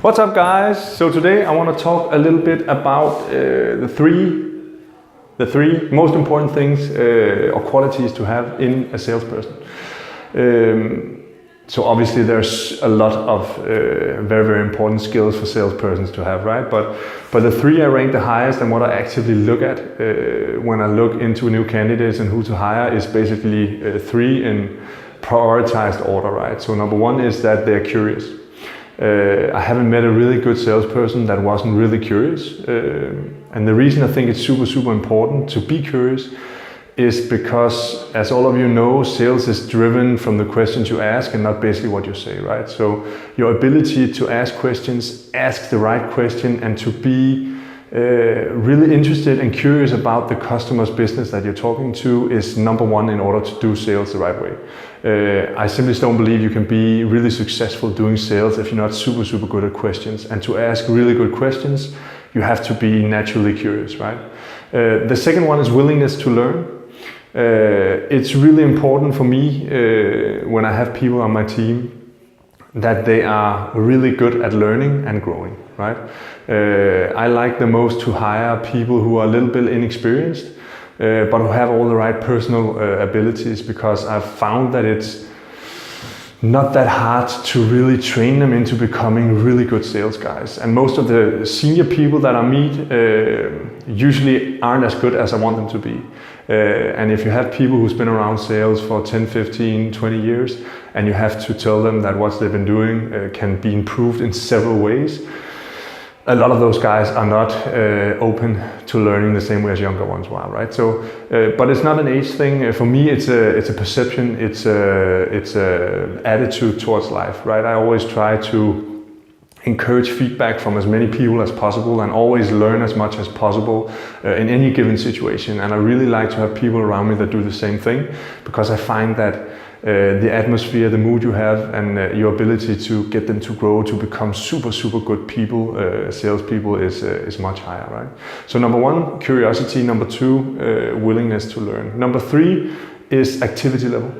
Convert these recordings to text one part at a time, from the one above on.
What's up, guys? So today I want to talk a little bit about the three most important things or qualities to have in a salesperson. So obviously there's a lot of very important skills for salespersons to have, right? But the three I rank the highest and what I actively look at when I look into new candidates and who to hire is basically three in prioritized order, right? So number one is that they're curious. I haven't met a really good salesperson that wasn't really curious. And the reason I think it's super important to be curious is because, as all of you know, sales is driven from the questions you ask and not basically what you say, right? So your ability to ask questions, ask the right question, and to be really interested and curious about the customer's business that you're talking to is number one in order to do sales the right way. I simply don't believe you can be really successful doing sales if you're not super good at questions. And to ask really good questions, you have to be naturally curious, right? The second one is willingness to learn. It's really important for me when I have people on my team that they are really good at learning and growing, right? I like the most to hire people who are a little bit inexperienced, but who have all the right personal abilities, because I've found that it's not that hard to really train them into becoming really good sales guys. And most of the senior people that I meet usually aren't as good as I want them to be. And if you have people who's been around sales for 10, 15, 20 years, and you have to tell them that what they've been doing can be improved in several ways, a lot of those guys are not open to learning the same way as younger ones are, right? So, but it's not an age thing. For me, it's a perception. It's a attitude towards life, right? I always try to encourage feedback from as many people as possible and always learn as much as possible in any given situation. And I really like to have people around me that do the same thing, because I find that the atmosphere, the mood you have, and your ability to get them to grow to become super good people, salespeople, is much higher, right? So number one, curiosity. Number two, willingness to learn. Number three is activity level.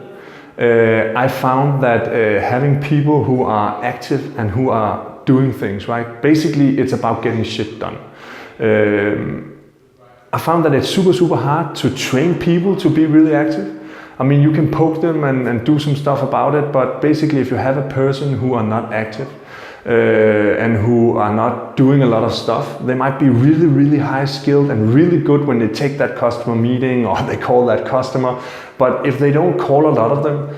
I found that having people who are active and who are doing things, right? Basically, it's about getting shit done. I found that it's super hard to train people to be really active. I mean, you can poke them and do some stuff about it, but basically if you have a person who are not active and who are not doing a lot of stuff, they might be really high skilled and really good when they take that customer meeting or they call that customer, but if they don't call a lot of them,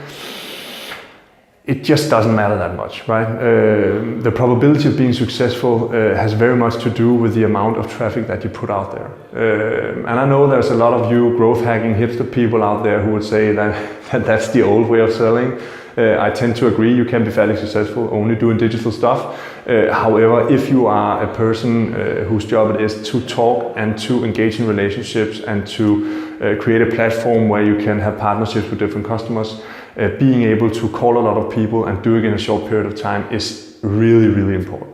it just doesn't matter that much, right? The probability of being successful has very much to do with the amount of traffic that you put out there. And I know there's a lot of you growth hacking hipster people out there who would say that that's the old way of selling. I tend to agree, you can be fairly successful only doing digital stuff. However, if you are a person whose job it is to talk and to engage in relationships and to create a platform where you can have partnerships with different customers, being able to call a lot of people and do it in a short period of time is really important.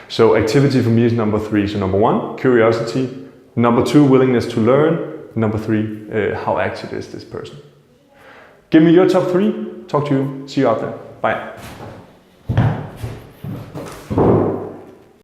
So activity for me is number three. So number one, curiosity. Number two, willingness to learn. Number three, how active is this person? Give me your top three. Talk to you. See you out there. Bye.